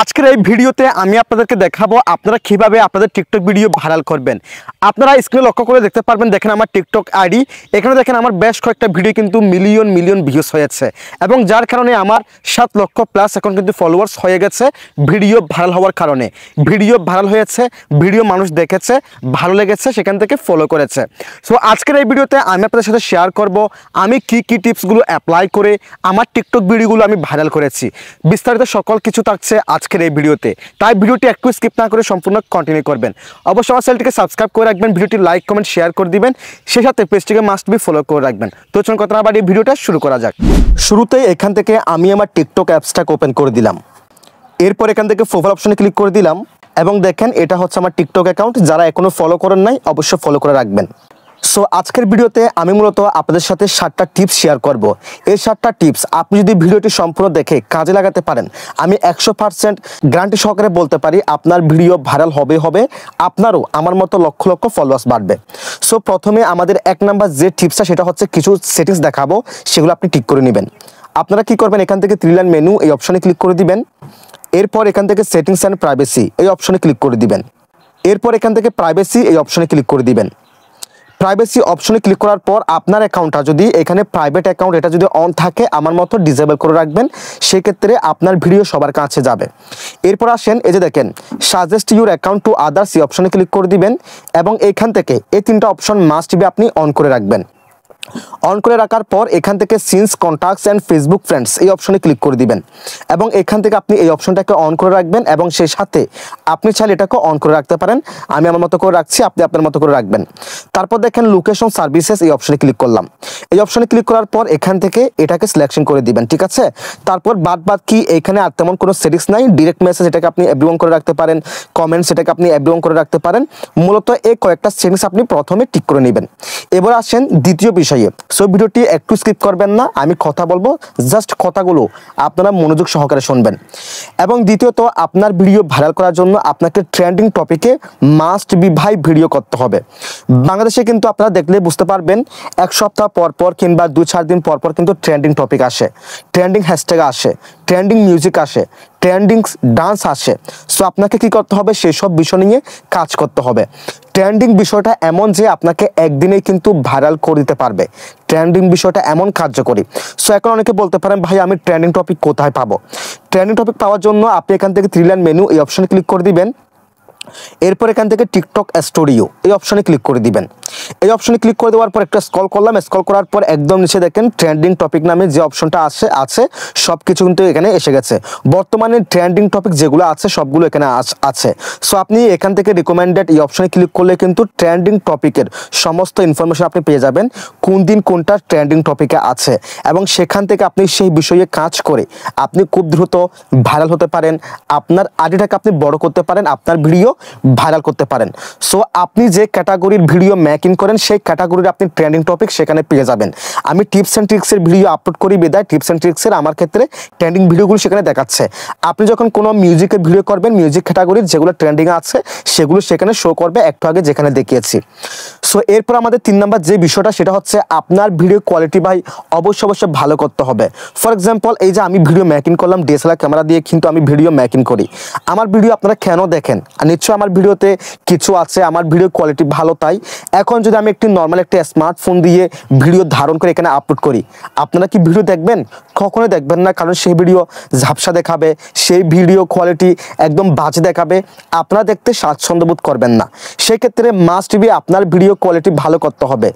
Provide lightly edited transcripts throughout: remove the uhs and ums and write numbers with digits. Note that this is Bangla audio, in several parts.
আজকের এই ভিডিওতে আমি আপনাদেরকে দেখাবো আপনারা কিভাবে আপনাদের টিকটক ভিডিও ভাইরাল করবেন। আপনারা স্ক্রিনে লক্ষ্য করে দেখতে পারবেন, দেখেন আমার টিকটক আইডি, এখানে দেখেন আমার বেশ কয়েকটা ভিডিও কিন্তু মিলিয়ন মিলিয়ন ভিউজ হয়েছে এবং যার কারণে আমার 7 লক্ষ প্লাস এখন কিন্তু ফলোয়ার্স হয়ে গেছে ভিডিও ভাইরাল হওয়ার কারণে। ভিডিও ভাইরাল হয়েছে, ভিডিও মানুষ দেখেছে, ভালো লেগেছে, সেখান থেকে ফলো করেছে। সো আজকের এই ভিডিওতে আমি আপনাদের সাথে শেয়ার করব আমি কি টিপসগুলো অ্যাপ্লাই করে আমার টিকটক ভিডিওগুলো আমি ভাইরাল করেছি। বিস্তারিত সকল কিছু থাকছে আজকের এই ভিডিওতে, তাই ভিডিওটি একটু স্কিপ না করে সম্পূর্ণ কন্টিনিউ করবেন। অবশ্যই আমার চ্যানেলটিকে সাবস্ক্রাইব করে রাখবেন, ভিডিওটি লাইক কমেন্ট শেয়ার করে দিবেন, সেই সাথে পেজটিকে মাস্ট বি ফলো করে রাখবেন। তো চলুন কথা না বাড়িয়ে ভিডিওটা শুরু করা যাক। শুরুতেই এখান থেকে আমি আমার টিকটক অ্যাপসটাকে ওপেন করে দিলাম। এরপর এখান থেকে প্রোফাইল অপশনে ক্লিক করে দিলাম এবং দেখেন এটা হচ্ছে আমার টিকটক অ্যাকাউন্ট। যারা এখনো ফলো করেন নাই অবশ্যই ফলো করে রাখবেন। সো আজকের ভিডিওতে আমি মূলত আপনাদের সাথে 7টা টিপস শেয়ার করব। এই 7টা টিপস আপনি যদি ভিডিওটি সম্পূর্ণ দেখে কাজে লাগাতে পারেন, আমি 100% গ্যারান্টি সহকারে বলতে পারি আপনার ভিডিও ভাইরাল হবে, আপনারও আমার মতো লক্ষ লক্ষ ফলোয়ার্স বাড়বে। সো প্রথমে আমাদের 1 নাম্বার যে টিপসটা সেটা হচ্ছে কিছু সেটিংস দেখাবো, সেগুলো আপনি ঠিক করে নেবেন। আপনারা কি করবেন, এখান থেকে 3 লাইন মেনু এই অপশনে ক্লিক করে দিবেন। এরপর এখান থেকে সেটিংস অ্যান্ড প্রাইভেসি এই অপশনে ক্লিক করে দিবেন। এরপর এখান থেকে প্রাইভেসি এই অপশনে ক্লিক করে দিবেন। প্রাইভেসি অপশনে ক্লিক করার পর আপনার অ্যাকাউন্টটা যদি এখানে প্রাইভেট অ্যাকাউন্ট এটা যদি অন থাকে আমার মতো ডিসেবল করে রাখবেন, সেক্ষেত্রে আপনার ভিডিও সবার কাছে যাবে। এরপর আসেন, এই যে দেখেন suggest your account to others এই অপশনে ক্লিক করে দিবেন এবং এখান থেকে এই 3টা অপশন মাস্ট বি আপনি অন করে রাখবেন। অন করে রাখার পর এখান থেকে since contacts and Facebook friends এই অপশনে ক্লিক করে দিবেন এবং এখান থেকে আপনি এই অপশনটাকে অন করে রাখবেন এবং সেই সাথে আপনি চাইলে এটাকে অন করে রাখতে পারেন। আমি আমার মতো করে রাখছি, আপনি আপনার মতো করে রাখবেন। তারপর দেখেন লোকেশন সার্ভিসেস এই অপশনে ক্লিক করলাম। এই অপশনে ক্লিক করার পর এখান থেকে এটাকে সিলেকশন করে দিবেন, ঠিক আছে। তারপর বাদ কি এখানে আর তেমন কোনো সেটিংস নাই। ডিরেক্ট মেসেজ এটাকে আপনি এভরিওয়ান করে রাখতে পারেন, কমেন্টস এটাকে আপনি এভরিওয়ান করে রাখতে পারেন। মূলত এই কয়েকটা সেটিংস আপনি প্রথমে ঠিক করে নেবেন। এবার আসেন দ্বিতীয় বিষয়ে। সো ভিডিওটি একটু স্কিপ করবেন না, আমি কথা বলবো, জাস্ট কথাগুলো আপনারা মনোযোগ সহকারে শুনবেন। এবং দ্বিতীয়ত আপনার ভিডিও ভাইরাল করার জন্য আপনাকে ট্রেন্ডিং টপিকে মাস্ট বি ভাই ভিডিও করতে হবে। বাংলাদেশে কিন্তু আপনারা দেখলে বুঝতে পারবেন 1 সপ্তাহ পর পর কিংবা 2-4 দিন পর পর কিন্তু ট্রেন্ডিং টপিক আসে, ট্রেন্ডিং হ্যাশট্যাগ আসে, ট্রেন্ডিং মিউজিক আসে, ট্রেন্ডিং ডান্স আসে। সো আপনাকে কি করতে হবে, সেই সব বিষয় নিয়ে কাজ করতে হবে। ট্রেন্ডিং বিষয়টা এমন যে আপনাকে একদিনেই কিন্তু ভাইরাল করে দিতে পারবে। ট্রেন্ডিং বিষয়টা এমন কার্যকরী। সো এখন অনেকে বলতে পারেন ভাই আমি ট্রেন্ডিং টপিক কোথায় পাবো? ট্রেন্ডিং টপিক পাওয়ার জন্য আপনি এখান থেকে 3 লাইন মেনু এই অপশনে ক্লিক করে দিবেন। এরপর এখান থেকে টিকটক স্টুডিও এই অপশনে ক্লিক করে দিবেন। এই অপশনে ক্লিক করে দেওয়ার পর একটা স্ক্রল করলাম, স্ক্রল করার পর একদম নিচে দেখেন ট্রেন্ডিং টপিক নামে যে অপশনটা আছে সব কিছু কিন্তু এখানে এসে গেছে। বর্তমানে ট্রেন্ডিং টপিক যেগুলো আছে সবগুলো এখানে আছে। সো আপনি এখান থেকে রিকমেন্ডেড এই অপশনে ক্লিক করলে কিন্তু ট্রেন্ডিং টপিকের সমস্ত ইনফরমেশন আপনি পেয়ে যাবেন, কোন দিন কোনটা ট্রেন্ডিং টপিকে আছে এবং সেখান থেকে আপনি সেই বিষয়ে কাজ করে আপনি খুব দ্রুত ভাইরাল হতে পারেন। আপনার আইডিটাকে আপনি বড় করতে পারেন, আপনার ভিডিও ভাইরাল করতে পারেন। সো আপনি যে ক্যাটাগরির ভিডিও মেকিং করেন সেই ক্যাটাগরির আপনি ট্রেন্ডিং টপিক সেখানে পেয়ে যাবেন। আমি টিপস অ্যান্ড ট্রিক্সের ভিডিও আপলোড করি বিদায় টিপস অ্যান্ড ট্রিক্সের আমার ক্ষেত্রে ট্রেন্ডিং ভিডিওগুলো সেখানে দেখাচ্ছে। আপনি যখন কোনো মিউজিকের ভিডিও করবেন, মিউজিক ক্যাটাগরির যেগুলো ট্রেন্ডিং আছে সেগুলো সেখানে শো করবে, একটু আগে যেখানে দেখিয়েছি। সো এরপর আমাদের 3 নাম্বার যে বিষয়টা সেটা হচ্ছে আপনার ভিডিও কোয়ালিটি ভাই অবশ্যই ভালো করতে হবে। ফর এক্সাম্পল এই যে আমি ভিডিও মেকিং করলাম ডিএসএলআর ক্যামেরা দিয়ে, কিন্তু আমি ভিডিও মেকিং করি। আমার ভিডিও আপনারা কেন দেখেন? নিশ্চয়ই আমার ভিডিওতে কিছু আছে, আমার ভিডিও কোয়ালিটি ভালো, তাই এখন যদি আমি একটি নর্মাল একটা স্মার্টফোন দিয়ে ভিডিও ধারণ করে এখানে আপলোড করি, আপনারা কি ভিডিও দেখবেন? কখনোই দেখবেন না, কারণ সেই ভিডিও ঝাপসা দেখাবে, সেই ভিডিও কোয়ালিটি একদম বাজে দেখাবে, আপনারা দেখতে স্বাচ্ছন্দ্য বোধ করবেন না। সেক্ষেত্রে মাস্ট বি আপনার ভিডিও কোয়ালিটি ভালো করতে হবে।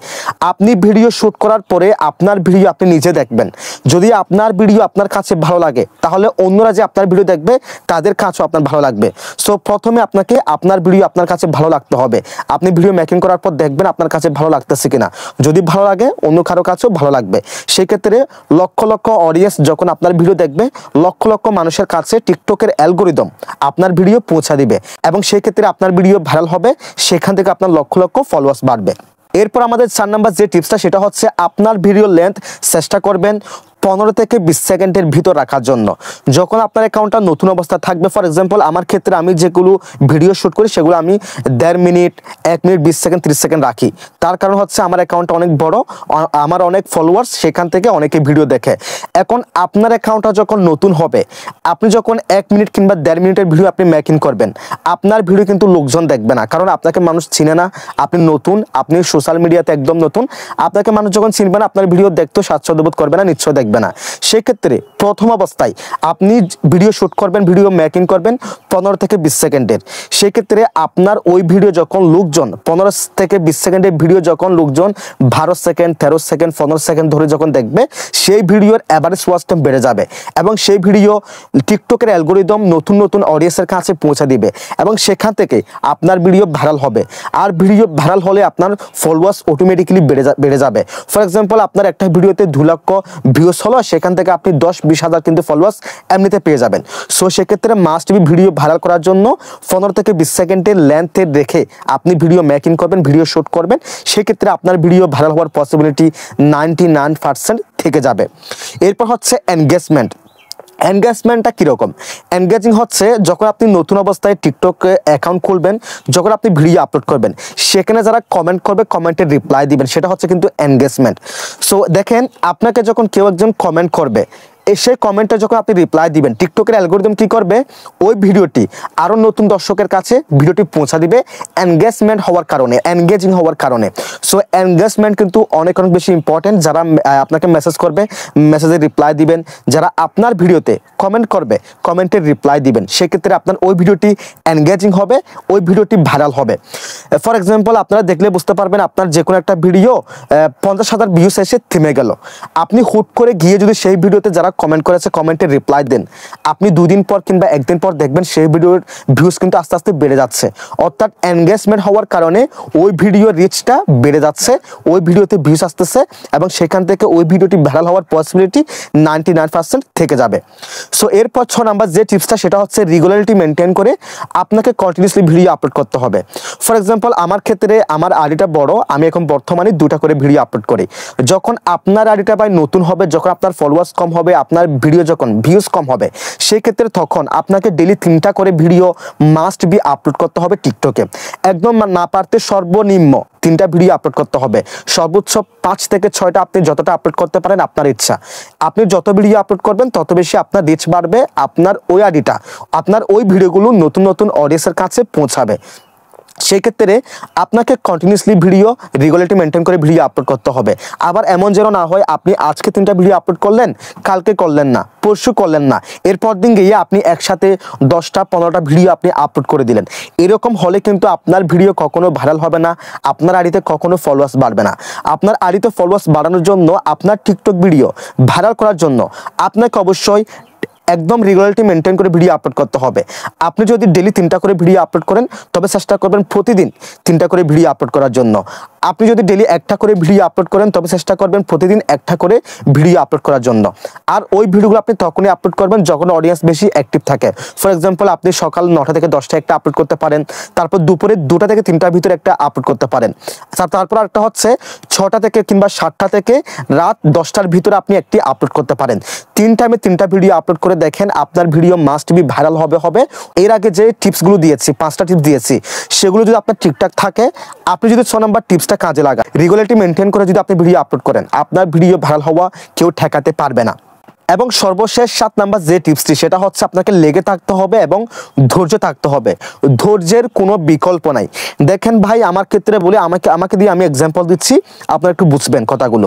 আপনি ভিডিও শ্যুট করার পরে আপনার ভিডিও আপনি নিজে দেখবেন, যদি আপনার ভিডিও আপনার কাছে ভালো লাগে তাহলে অন্যরা যে আপনার ভিডিও দেখবে তাদের কাছেও আপনার ভালো লাগবে। সো প্রথমে আপনাকে আপনার ভিডিও আপনার কাছে ভালো লাগতে হবে। আপনি ভিডিও মেকিং করার পর দেখবেন আপনার কাছে ভালো লাগতেছে কিনা, যদি ভালো লাগে অন্য কারো কাছেও ভালো লাগবে। সেক্ষেত্রে লক্ষ লক্ষ অডিয়েন্স যখন আপনার ভিডিও দেখবে, লক্ষ লক্ষ মানুষের কাছে টিকটকের অ্যালগোরিদম আপনার ভিডিও পৌঁছা দিবে এবং সেক্ষেত্রে আপনার ভিডিও ভাইরাল হবে, সেখান থেকে আপনার লক্ষ লক্ষ ফলোয়ার্স বাড়বে। এরপর আমাদের 4 নাম্বার যে টিপসটা সেটা হচ্ছে আপনার ভিডিও লেন্থ চেষ্টা করবেন 15 থেকে 20 সেকেন্ডের ভিতর রাখার জন্য। যখন আপনার অ্যাকাউন্টটা নতুন অবস্থায় থাকবে, ফর এক্সাম্পল আমার ক্ষেত্রে আমি যেগুলো ভিডিও শ্যুট করি সেগুলো আমি 1.5 মিনিট, 1 মিনিট 20 সেকেন্ড, 30 সেকেন্ড রাখি। তার কারণ হচ্ছে আমার অ্যাকাউন্টটা অনেক বড়, আমার অনেক ফলোয়ার্স, সেখান থেকে অনেকে ভিডিও দেখে। এখন আপনার অ্যাকাউন্টটা যখন নতুন হবে, আপনি যখন 1 মিনিট কিংবা 1.5 মিনিটের ভিডিও আপনি মেকিং করবেন, আপনার ভিডিও কিন্তু লোকজন দেখবে না, কারণ আপনাকে মানুষ চিনে না, আপনি নতুন, আপনি সোশ্যাল মিডিয়াতে একদম নতুন। আপনাকে মানুষ যখন চিনবে না, আপনার ভিডিও দেখতেও স্বাচ্ছন্দ্যবোধ করবে না, নিশ্চয় দেখবে না। সেক্ষেত্রে প্রথম অবস্থায় আপনি ভিডিও শ্যুট করবেন, ভিডিও মেকিং করবেন 15 থেকে 20 সেকেন্ডের। সেক্ষেত্রে আপনার ওই ভিডিও যখন লোকজন 15 থেকে 20 সেকেন্ডের ভিডিও যখন লোকজন 12 সেকেন্ড, 13 সেকেন্ড, 15 সেকেন্ড ধরে যখন দেখবে, সেই ভিডিওর অ্যাভারেজ ওয়াচ টাইম বেড়ে যাবে এবং সেই ভিডিও টিকটকের অ্যালগোরিদম নতুন নতুন অডিয়েন্সের কাছে পৌঁছে দিবে এবং সেখান থেকে আপনার ভিডিও ভাইরাল হবে। আর ভিডিও ভাইরাল হলে আপনার ফলোয়ার্স অটোমেটিক্যালি বেড়ে যাবে। ফর এক্সাম্পল আপনার একটা ভিডিওতে 2 লক্ষ ভিউজ হলো, সেখান থেকে আপনি 10-20 হাজার কিন্তু ফলোয়ার্স এমনিতে পেয়ে যাবেন। সো সেক্ষেত্রে মাস্ট বি ভিডিও ভাইরাল করার জন্য 15 থেকে 20 সেকেন্ডের লেন্থে রেখে আপনি ভিডিও মেকিং করবেন, ভিডিও শ্যুট করবেন। সেক্ষেত্রে আপনার ভিডিও ভাইরাল হওয়ার পসিবিলিটি 99% থেকে যাবে। এরপর হচ্ছে এনগেজমেন্ট। এনগেজমেন্টটা কীরকম? এনগেজিং হচ্ছে যখন আপনি নতুন অবস্থায় টিকটক অ্যাকাউন্ট খুলবেন, যখন আপনি ভিডিও আপলোড করবেন, সেখানে যারা কমেন্ট করবে কমেন্টের রিপ্লাই দিবেন, সেটা হচ্ছে কিন্তু এনগেজমেন্ট। সো দেখেন, আপনাকে যখন কেউ একজন কমেন্ট করবে, সেই কমেন্টে যখন আপনি রিপ্লাই দিবেন, টিকটকের অ্যালগোরিদম কি করবে, ওই ভিডিওটি আরও নতুন দর্শকের কাছে ভিডিওটি পৌঁছা দিবে এনগেজমেন্ট হওয়ার কারণে, এনগেজিং হওয়ার কারণে। সো এনগেজমেন্ট কিন্তু অনেক অনেক বেশি ইম্পর্টেন্ট। যারা আপনাকে মেসেজ করবে, মেসেজের রিপ্লাই দিবেন। যারা আপনার ভিডিওতে কমেন্ট করবে, কমেন্টের রিপ্লাই দিবেন। সেক্ষেত্রে আপনার ওই ভিডিওটি এনগেজিং হবে, ওই ভিডিওটি ভাইরাল হবে। ফর এক্সাম্পল আপনারা দেখলে বুঝতে পারবেন, আপনার যে কোনো একটা ভিডিও 50,000 ভিউস এসে থেমে গেল। আপনি হুট করে গিয়ে যদি সেই ভিডিওতে যারা কমেন্ট করেছে কমেন্টের রিপ্লাই দেন, আপনি 2 দিন পর কিংবা 1 দিন পর দেখবেন সেই ভিডিওর ভিউজ কিন্তু আস্তে আস্তে বেড়ে যাচ্ছে। অর্থাৎ এনগেজমেন্ট হওয়ার কারণে ওই ভিডিওর রিচটা বেড়ে যাচ্ছে, ওই ভিডিওতে ভিউজ আসতেছে এবং সেখান থেকে ওই ভিডিওটি ভাইরাল হওয়ার পসিবিলিটি 99% থেকে যাবে। সো এরপর 6 নাম্বার যে টিপসটা, সেটা হচ্ছে রেগুলারিটি মেনটেন করে আপনাকে কন্টিনিউসলি ভিডিও আপলোড করতে হবে। ফর এক্সাম্পল আমার ক্ষেত্রে আমার আইডিটা বড়, আমি এখন বর্তমানে 2টা করে ভিডিও আপলোড করি। যখন আপনার আইডিটা ভাই নতুন হবে, যখন আপনার ফলোয়ার্স কম হবে, আপনার ভিডিও যখন ভিউজ কম হবে, সেই ক্ষেত্রে তখন আপনাকে ডেইলি 3টা করে ভিডিও মাস্ট বি আপলোড করতে হবে টিকটকে। একদম না পারতে সর্বনিম্ন 3টা ভিডিও আপলোড করতে হবে। সর্বোচ্চ 5 থেকে 6টা আপনি যতটা আপলোড করতে পারেন আপনার ইচ্ছা। আপনি যত ভিডিও আপলোড করবেন তত বেশি আপনার রিচ বাড়বে, আপনার ওই আইডিটা, আপনার ওই ভিডিওগুলো নতুন নতুন অডিয়েন্সের কাছে পৌঁছাবে। সেই ক্ষেত্রে আপনাকে কন্টিনিউসলি ভিডিও রেগুলারিটি মেনটেন করে ভিডিও আপলোড করতে হবে। আবার এমন যেন না হয় আপনি আজকে 3টা ভিডিও আপলোড করলেন, কালকে করলেন না, পরশু করলেন না, এরপর দিন গিয়ে আপনি একসাথে 10টা 15টা ভিডিও আপনি আপলোড করে দিলেন। এরকম হলে কিন্তু আপনার ভিডিও কখনো ভাইরাল হবে না, আপনার আইডিতে কখনো ফলোয়ার্স বাড়বে না। আপনার আইডিতে ফলোয়ার্স বাড়ানোর জন্য, আপনার টিকটক ভিডিও ভাইরাল করার জন্য আপনাকে অবশ্যই একদম রেগুলারিটি মেনটেন করে ভিডিও আপলোড করতে হবে। আপনি যদি ডেইলি 3টা করে ভিডিও আপলোড করেন, তবে চেষ্টা করবেন প্রতিদিন 3টা করে ভিডিও আপলোড করার জন্য। আপনি যদি ডেইলি 1টা করে ভিডিও আপলোড করেন, তবে চেষ্টা করবেন প্রতিদিন 1টা করে ভিডিও আপলোড করার জন্য। আর ওই ভিডিওগুলো আপনি তখনই আপলোড করবেন যখন অডিয়েন্স বেশি অ্যাক্টিভ থাকে। ফর এক্সাম্পল আপনি সকাল 9টা থেকে 10টা একটা আপলোড করতে পারেন, তারপর দুপুরে 2টা থেকে 3টার ভিতরে একটা আপলোড করতে পারেন। তারপর একটা হচ্ছে 6টা থেকে কিংবা 7টা থেকে রাত 10টার ভিতরে আপনি একটি আপলোড করতে পারেন। 3 টাইমে 3টা ভিডিও আপলোড করে দেখেন, আপনার ভিডিও মাস্ট বি ভাইরাল হবে। এর আগে যে টিপসগুলো দিয়েছি, 5টা টিপস দিয়েছি, সেগুলো যদি আপনার ঠিকঠাক থাকে, আপনি যদি 6 নম্বর টিপসটা কাজে লাগান, রেগুলারিটি মেনটেন করে যদি আপনি ভিডিও আপলোড করেন, আপনার ভিডিও ভাইরাল হওয়া কেউ ঠেকাতে পারবে না। এবং সর্বশেষ 7 নাম্বার যে টিপসটি, সেটা হচ্ছে আপনাকে লেগে থাকতে হবে এবং ধৈর্য থাকতে হবে। ধৈর্যের কোনো বিকল্প নাই। দেখেন ভাই, আমার ক্ষেত্রে বলে আমাকে দিয়ে আমি এক্সাম্পল দিচ্ছি, আপনারা একটু বুঝবেন কথাগুলো।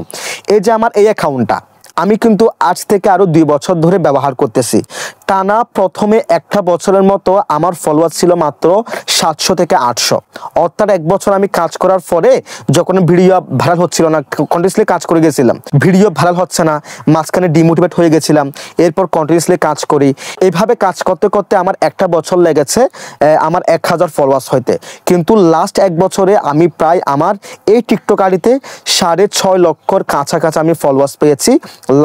এই যে আমার এই অ্যাকাউন্টটা আমি কিন্তু আজ থেকে আরও 2 বছর ধরে ব্যবহার করতেছি। টানা প্রথমে একটা বছরের মতো আমার ফলোয়ার ছিল মাত্র 700 থেকে 800। অর্থাৎ 1 বছর আমি কাজ করার পরে যখন ভিডিও ভাইরাল হচ্ছিল না, কন্টিনিউসলি কাজ করে গেছিলাম, ভিডিও ভাইরাল হচ্ছে না, মাঝখানে ডিমোটিভেট হয়ে গেছিলাম, এরপর কন্টিনিউসলি কাজ করি। এইভাবে কাজ করতে করতে আমার একটা বছর লেগেছে আমার 1000 ফলোয়ার্স হইতে। কিন্তু লাস্ট 1 বছরে আমি প্রায় আমার এই টিকটক আইডিতে 6.5 লক্ষর কাছাকাছি আমি ফলোয়ার্স পেয়েছি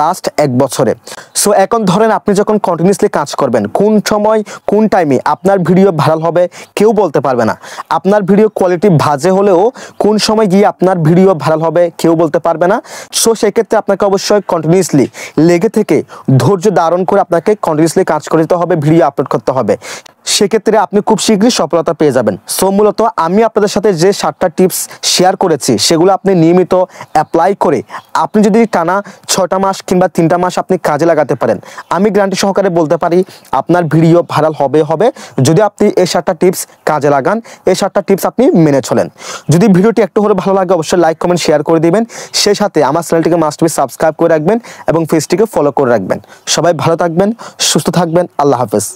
লাস্ট 1 বছরে। সো এখন ধরেন আপনি যখন কন্টিনিউসলি কন্টিনিউসলি কাজ করবেন। কোন সময় কোন টাইমে আপনার ভিডিও ভাইরাল হবে কেউ বলতে পারবে না। আপনার ভিডিও কোয়ালিটি বাজে হলেও কোন সময় গিয়ে আপনার ভিডিও ভাইরাল হবে কেউ বলতে পারবে না। সো সেক্ষেত্রে আপনাকে অবশ্যই কন্টিনিউসলি লেগে থেকে ধৈর্য ধারণ করে আপনাকে কন্টিনিউসলি কাজ করতে হবে, ভিডিও আপলোড করতে হবে। সেক্ষেত্রে আপনি খুব শীঘ্রই সফলতা পেয়ে যাবেন। সো মূলত আমি আপনাদের সাথে যে 7টা টিপস শেয়ার করেছি সেগুলো আপনি নিয়মিত অ্যাপ্লাই করে আপনি যদি টানা 6টা মাস কিংবা 3টা মাস আপনি কাজে লাগাতে পারেন, আমি গ্যারান্টি সহকারে বলতে পারি আপনার ভিডিও ভাইরাল হবে যদি আপনি এই 7টা টিপস কাজে লাগান, এই 7টা টিপস আপনি মেনে চলেন। যদি ভিডিওটি একটু হলে ভালো লাগে অবশ্যই লাইক কমেন্ট শেয়ার করে দিবেন। সেই সাথে আমার চ্যানেলটিকে মাস্ট বি সাবস্ক্রাইব করে রাখবেন এবং পেজটিকে ফলো করে রাখবেন। সবাই ভালো থাকবেন, সুস্থ থাকবেন। আল্লাহ হাফেজ।